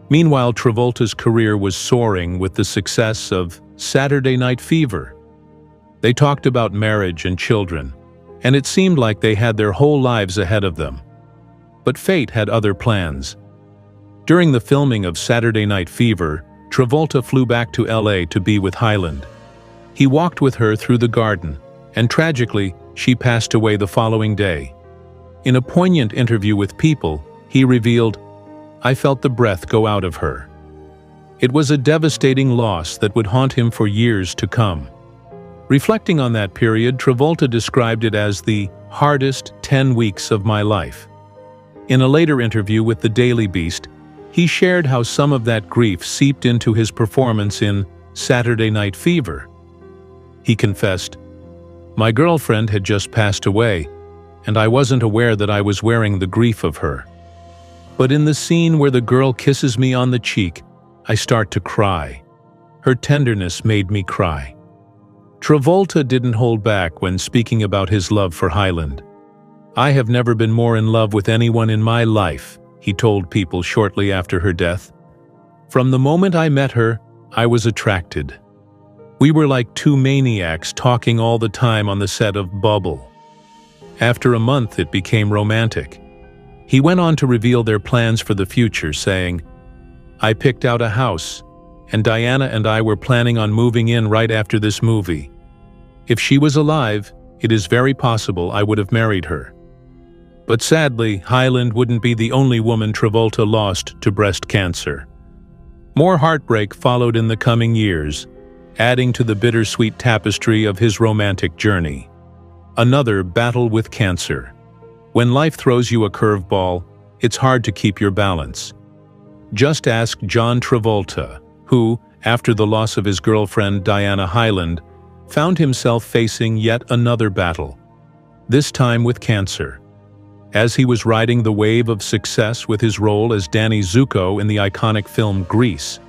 Meanwhile, Travolta's career was soaring with the success of Saturday Night Fever. They talked about marriage and children, and it seemed like they had their whole lives ahead of them. But fate had other plans. During the filming of Saturday Night Fever, Travolta flew back to LA to be with Hyland. He walked with her through the garden, and tragically, she passed away the following day. In a poignant interview with People, he revealed, "I felt the breath go out of her." It was a devastating loss that would haunt him for years to come. Reflecting on that period, Travolta described it as the hardest 10 weeks of my life. In a later interview with the Daily Beast, He shared how some of that grief seeped into his performance in Saturday Night Fever. He confessed, "My girlfriend had just passed away, and I wasn't aware that I was wearing the grief of her. But in the scene where the girl kisses me on the cheek, I start to cry. Her tenderness made me cry." Travolta didn't hold back when speaking about his love for Hyland. "I have never been more in love with anyone in my life," he told People shortly after her death. "From the moment I met her, I was attracted. We were like two maniacs talking all the time on the set of Bubble. After a month, it became romantic." He went on to reveal their plans for the future, saying, "I picked out a house, and Diana and I were planning on moving in right after this movie. If she was alive, it is very possible I would have married her." But sadly, Hyland wouldn't be the only woman Travolta lost to breast cancer. More heartbreak followed in the coming years, adding to the bittersweet tapestry of his romantic journey. Another battle with cancer. When life throws you a curveball, it's hard to keep your balance. Just ask John Travolta, who, after the loss of his girlfriend Diana Hyland, found himself facing yet another battle, this time with cancer. As he was riding the wave of success with his role as Danny Zuko in the iconic film Grease,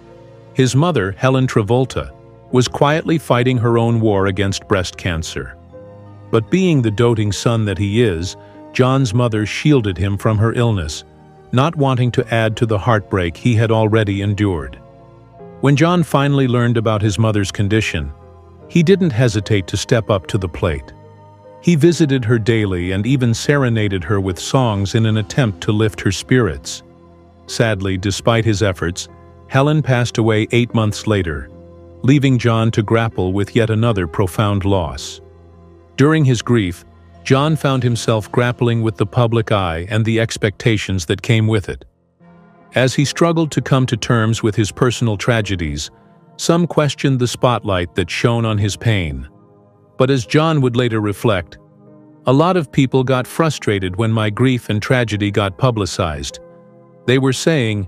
his mother, Helen Travolta, was quietly fighting her own war against breast cancer. But being the doting son that he is, John's mother shielded him from her illness, not wanting to add to the heartbreak he had already endured. When John finally learned about his mother's condition, he didn't hesitate to step up to the plate. He visited her daily and even serenaded her with songs in an attempt to lift her spirits. Sadly, despite his efforts, Helen passed away 8 months later, leaving John to grapple with yet another profound loss. During his grief, John found himself grappling with the public eye and the expectations that came with it. As he struggled to come to terms with his personal tragedies, some questioned the spotlight that shone on his pain. But as John would later reflect, "A lot of people got frustrated when my grief and tragedy got publicized. They were saying,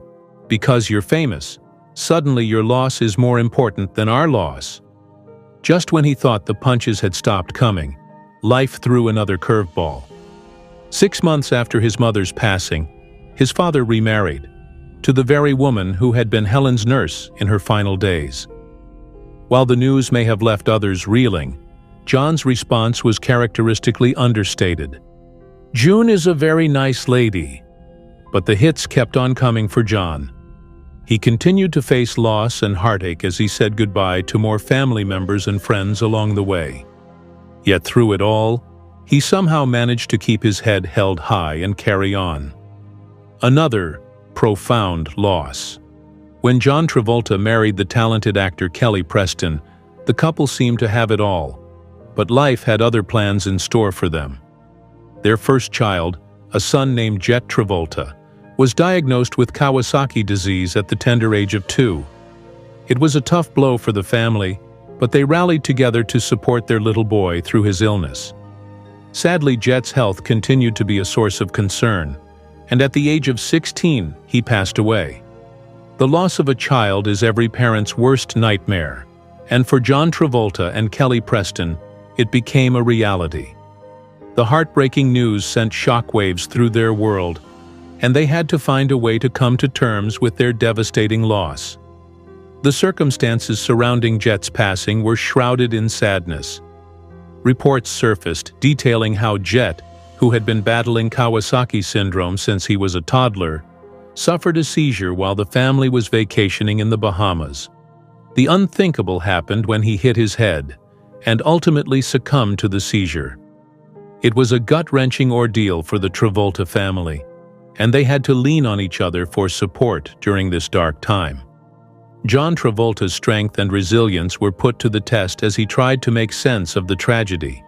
'Because you're famous, suddenly your loss is more important than our loss.'" Just when he thought the punches had stopped coming, life threw another curveball. 6 months after his mother's passing, his father remarried, to the very woman who had been Helen's nurse in her final days. While the news may have left others reeling, John's response was characteristically understated. "June is a very nice lady." But the hits kept on coming for John. He continued to face loss and heartache as he said goodbye to more family members and friends along the way. Yet through it all, he somehow managed to keep his head held high and carry on. Another profound loss. When John Travolta married the talented actor Kelly Preston, the couple seemed to have it all, but life had other plans in store for them. Their first child, a son named Jett Travolta, was diagnosed with Kawasaki disease at the tender age of 2. It was a tough blow for the family, but they rallied together to support their little boy through his illness. Sadly, Jett's health continued to be a source of concern, and at the age of 16, he passed away. The loss of a child is every parent's worst nightmare, and for John Travolta and Kelly Preston, it became a reality. The heartbreaking news sent shockwaves through their world, and they had to find a way to come to terms with their devastating loss. The circumstances surrounding Jett's passing were shrouded in sadness. Reports surfaced detailing how Jett, who had been battling Kawasaki syndrome since he was a toddler, suffered a seizure while the family was vacationing in the Bahamas. The unthinkable happened when he hit his head and ultimately succumbed to the seizure. It was a gut-wrenching ordeal for the Travolta family, and they had to lean on each other for support during this dark time. John Travolta's strength and resilience were put to the test as he tried to make sense of the tragedy.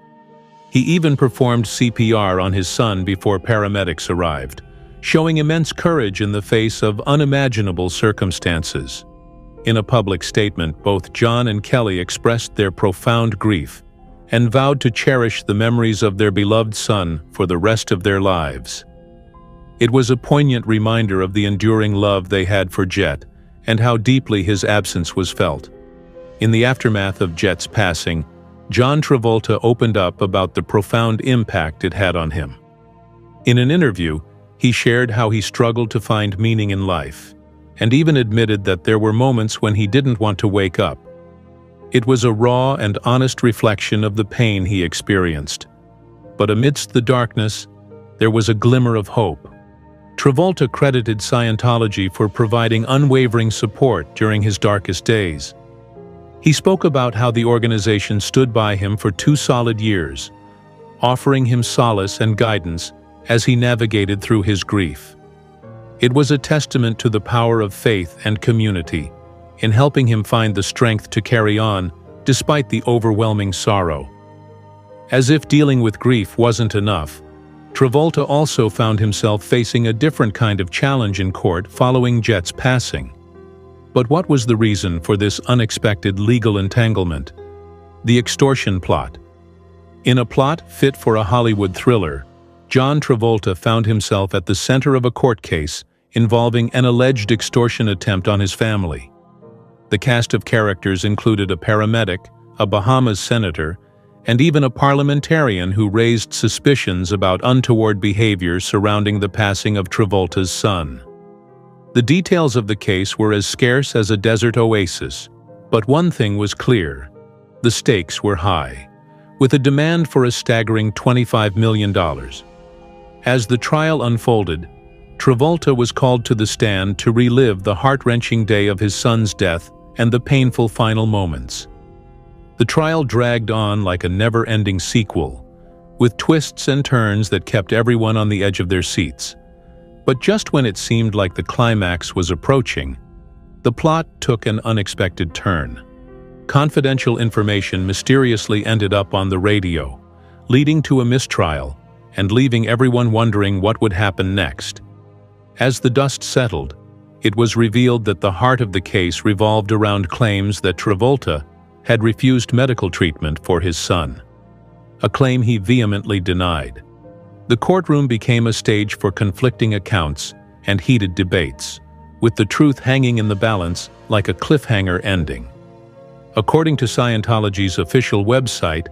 He even performed CPR on his son before paramedics arrived, showing immense courage in the face of unimaginable circumstances. In a public statement, both John and Kelly expressed their profound grief and vowed to cherish the memories of their beloved son for the rest of their lives. It was a poignant reminder of the enduring love they had for Jett and how deeply his absence was felt. In the aftermath of Jett's passing, John Travolta opened up about the profound impact it had on him. In an interview, he shared how he struggled to find meaning in life, and even admitted that there were moments when he didn't want to wake up. It was a raw and honest reflection of the pain he experienced. But amidst the darkness, there was a glimmer of hope. Travolta credited Scientology for providing unwavering support during his darkest days. He spoke about how the organization stood by him for 2 solid years, offering him solace and guidance as he navigated through his grief. It was a testament to the power of faith and community in helping him find the strength to carry on despite the overwhelming sorrow. As if dealing with grief wasn't enough, Travolta also found himself facing a different kind of challenge in court following Jett's passing. But what was the reason for this unexpected legal entanglement? The extortion plot. In a plot fit for a Hollywood thriller, John Travolta found himself at the center of a court case involving an alleged extortion attempt on his family. The cast of characters included a paramedic, a Bahamas senator, and even a parliamentarian who raised suspicions about untoward behavior surrounding the passing of Travolta's son. The details of the case were as scarce as a desert oasis, but one thing was clear: the stakes were high, with a demand for a staggering $25 million. As the trial unfolded, Travolta was called to the stand to relive the heart-wrenching day of his son's death and the painful final moments. The trial dragged on like a never-ending sequel, with twists and turns that kept everyone on the edge of their seats. But just when it seemed like the climax was approaching, the plot took an unexpected turn. Confidential information mysteriously ended up on the radio, leading to a mistrial and leaving everyone wondering what would happen next. As the dust settled, it was revealed that the heart of the case revolved around claims that Travolta had refused medical treatment for his son, a claim he vehemently denied. The courtroom became a stage for conflicting accounts and heated debates, with the truth hanging in the balance like a cliffhanger ending. According to Scientology's official website,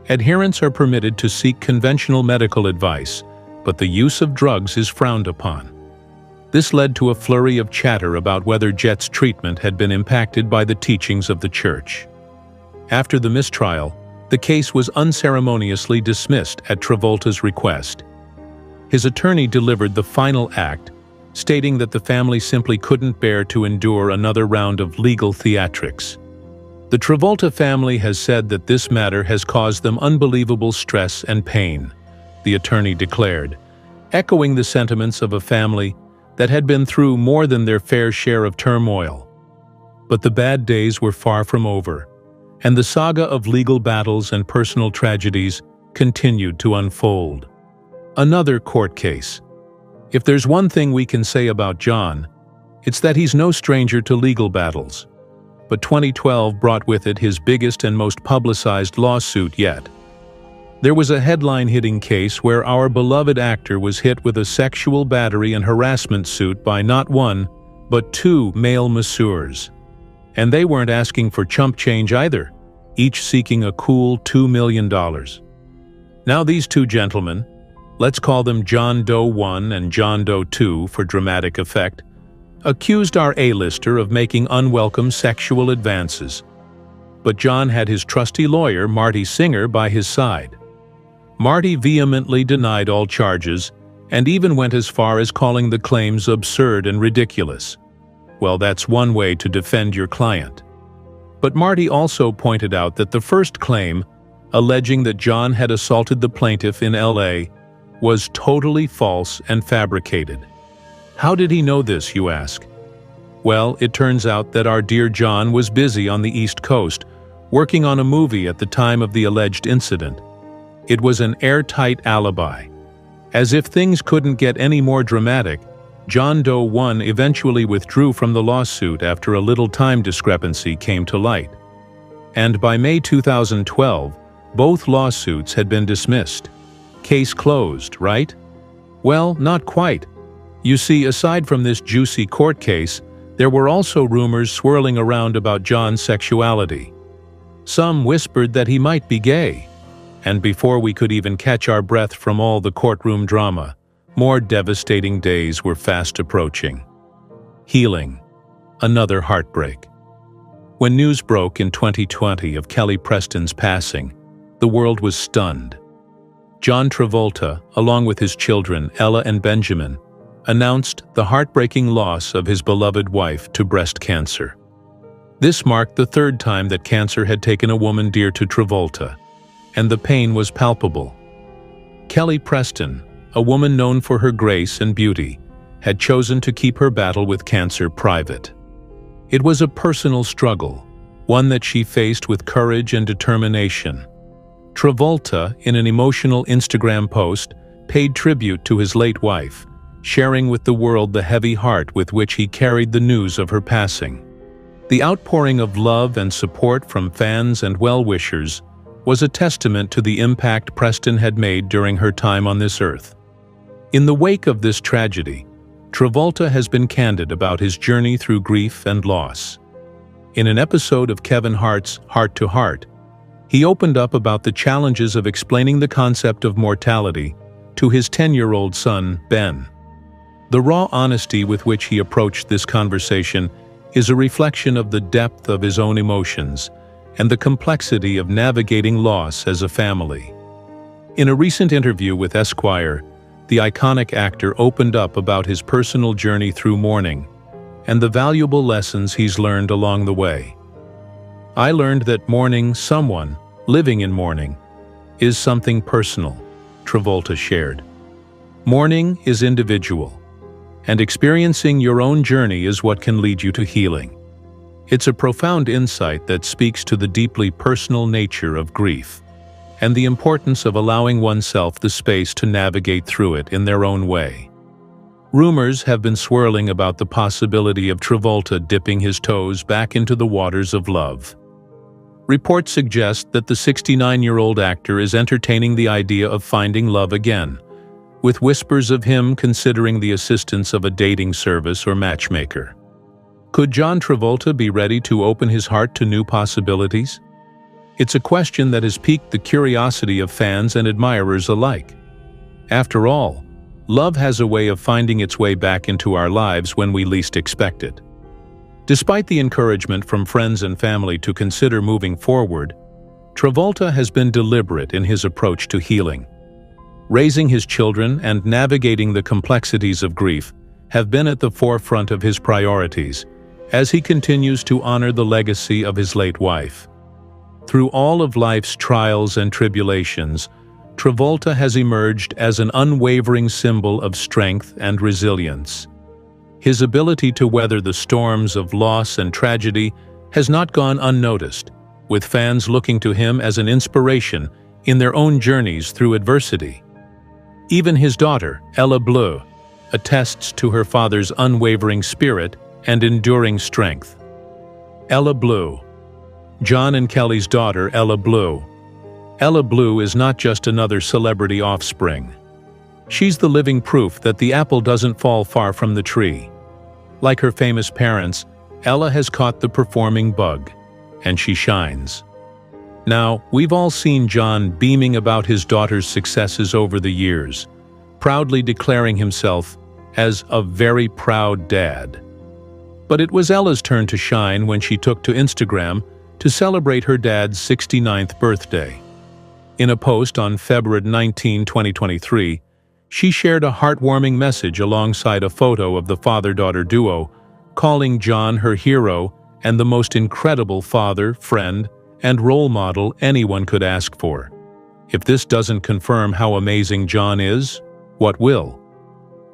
adherents are permitted to seek conventional medical advice, but the use of drugs is frowned upon. This led to a flurry of chatter about whether Jett's treatment had been impacted by the teachings of the church. After the mistrial, the case was unceremoniously dismissed at Travolta's request. His attorney delivered the final act, stating that the family simply couldn't bear to endure another round of legal theatrics. The Travolta family has said that this matter has caused them unbelievable stress and pain, the attorney declared, echoing the sentiments of a family that had been through more than their fair share of turmoil. But the bad days were far from over, and the saga of legal battles and personal tragedies continued to unfold. Another court case. If there's one thing we can say about John, it's that he's no stranger to legal battles. But 2012 brought with it his biggest and most publicized lawsuit yet. There was a headline-hitting case where our beloved actor was hit with a sexual battery and harassment suit by not one, but 2 male masseurs. And they weren't asking for chump change either, each seeking a cool $2 million. Now these 2 gentlemen, let's call them John Doe 1 and John Doe 2 for dramatic effect, accused our A-lister of making unwelcome sexual advances. But John had his trusty lawyer, Marty Singer, by his side. Marty vehemently denied all charges and even went as far as calling the claims absurd and ridiculous. Well, that's one way to defend your client. But Marty also pointed out that the first claim, alleging that John had assaulted the plaintiff in LA, was totally false and fabricated. How did he know this, you ask? Well, it turns out that our dear John was busy on the East Coast, working on a movie at the time of the alleged incident. It was an airtight alibi. As if things couldn't get any more dramatic, John Doe 1 eventually withdrew from the lawsuit after a little time discrepancy came to light. And by May 2012, both lawsuits had been dismissed. Case closed, right? Well, not quite, You see, aside from this juicy court case, there were also rumors swirling around about John's sexuality. Some whispered that he might be gay. And before we could even catch our breath from all the courtroom drama, more devastating days were fast approaching. Healing. Another heartbreak. When news broke in 2020 of Kelly Preston's passing, the world was stunned. John Travolta, along with his children Ella and Benjamin, announced the heartbreaking loss of his beloved wife to breast cancer. This marked the third time that cancer had taken a woman dear to Travolta, and the pain was palpable. Kelly Preston, a woman known for her grace and beauty, had chosen to keep her battle with cancer private. It was a personal struggle, one that she faced with courage and determination. Travolta, in an emotional Instagram post, paid tribute to his late wife, sharing with the world the heavy heart with which he carried the news of her passing. The outpouring of love and support from fans and well-wishers was a testament to the impact Preston had made during her time on this earth. In the wake of this tragedy, Travolta has been candid about his journey through grief and loss. In an episode of Kevin Hart's Heart to Heart, he opened up about the challenges of explaining the concept of mortality to his 10-year-old son, Ben. The raw honesty with which he approached this conversation is a reflection of the depth of his own emotions and the complexity of navigating loss as a family. In a recent interview with Esquire, the iconic actor opened up about his personal journey through mourning and the valuable lessons he's learned along the way. I learned that mourning someone, living in mourning, is something personal, Travolta shared. Mourning is individual, and experiencing your own journey is what can lead you to healing. It's a profound insight that speaks to the deeply personal nature of grief and the importance of allowing oneself the space to navigate through it in their own way. Rumors have been swirling about the possibility of Travolta dipping his toes back into the waters of love. Reports suggest that the 69-year-old actor is entertaining the idea of finding love again, with whispers of him considering the assistance of a dating service or matchmaker. Could John Travolta be ready to open his heart to new possibilities? It's a question that has piqued the curiosity of fans and admirers alike. After all, love has a way of finding its way back into our lives when we least expect it. Despite the encouragement from friends and family to consider moving forward, Travolta has been deliberate in his approach to healing. Raising his children and navigating the complexities of grief have been at the forefront of his priorities as he continues to honor the legacy of his late wife. Through all of life's trials and tribulations, Travolta has emerged as an unwavering symbol of strength and resilience. His ability to weather the storms of loss and tragedy has not gone unnoticed, with fans looking to him as an inspiration in their own journeys through adversity. Even his daughter, Ella Bleu, attests to her father's unwavering spirit and enduring strength. Ella Bleu. John and Kelly's daughter, Ella Bleu. Ella Bleu is not just another celebrity offspring. She's the living proof that the apple doesn't fall far from the tree. Like her famous parents, Ella has caught the performing bug, and she shines. Now, we've all seen John beaming about his daughter's successes over the years, proudly declaring himself as a very proud dad. But it was Ella's turn to shine when she took to Instagram to celebrate her dad's 69th birthday. In a post on February 19, 2023, she shared a heartwarming message alongside a photo of the father-daughter duo, calling John her hero and the most incredible father, friend, and role model anyone could ask for. If this doesn't confirm how amazing John is, what will?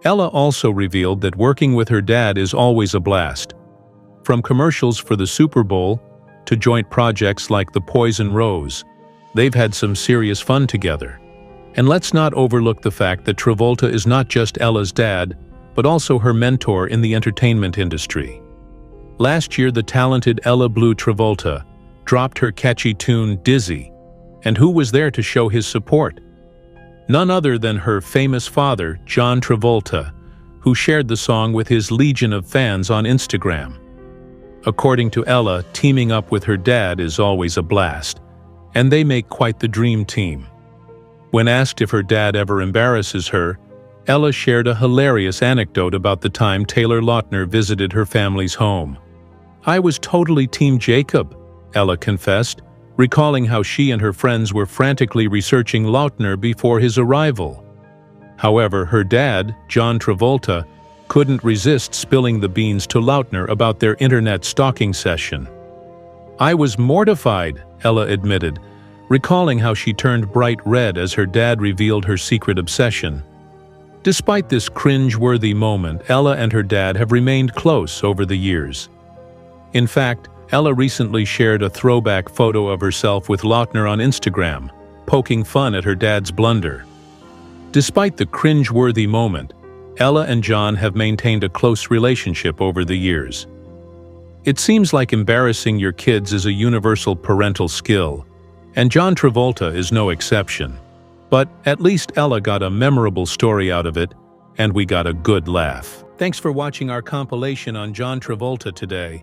Ella also revealed that working with her dad is always a blast. From commercials for the Super Bowl to joint projects like The Poison Rose, they've had some serious fun together. And let's not overlook the fact that Travolta is not just Ella's dad, but also her mentor in the entertainment industry. Last year, the talented Ella Bleu Travolta dropped her catchy tune Dizzy, and who was there to show his support? None other than her famous father, John Travolta, who shared the song with his legion of fans on Instagram. According to Ella, teaming up with her dad is always a blast, and they make quite the dream team. When asked if her dad ever embarrasses her, Ella shared a hilarious anecdote about the time Taylor Lautner visited her family's home. "I was totally Team Jacob," Ella confessed, recalling how she and her friends were frantically researching Lautner before his arrival. However, her dad, John Travolta, couldn't resist spilling the beans to Lautner about their internet stalking session. "I was mortified," Ella admitted, recalling how she turned bright red as her dad revealed her secret obsession. Despite this cringe-worthy moment, Ella and her dad have remained close over the years. In fact, Ella recently shared a throwback photo of herself with Lautner on Instagram, poking fun at her dad's blunder. Despite the cringe-worthy moment, Ella and John have maintained a close relationship over the years. It seems like embarrassing your kids is a universal parental skill, and John Travolta is no exception. But at least Ella got a memorable story out of it, and we got a good laugh. Thanks for watching our compilation on John Travolta today.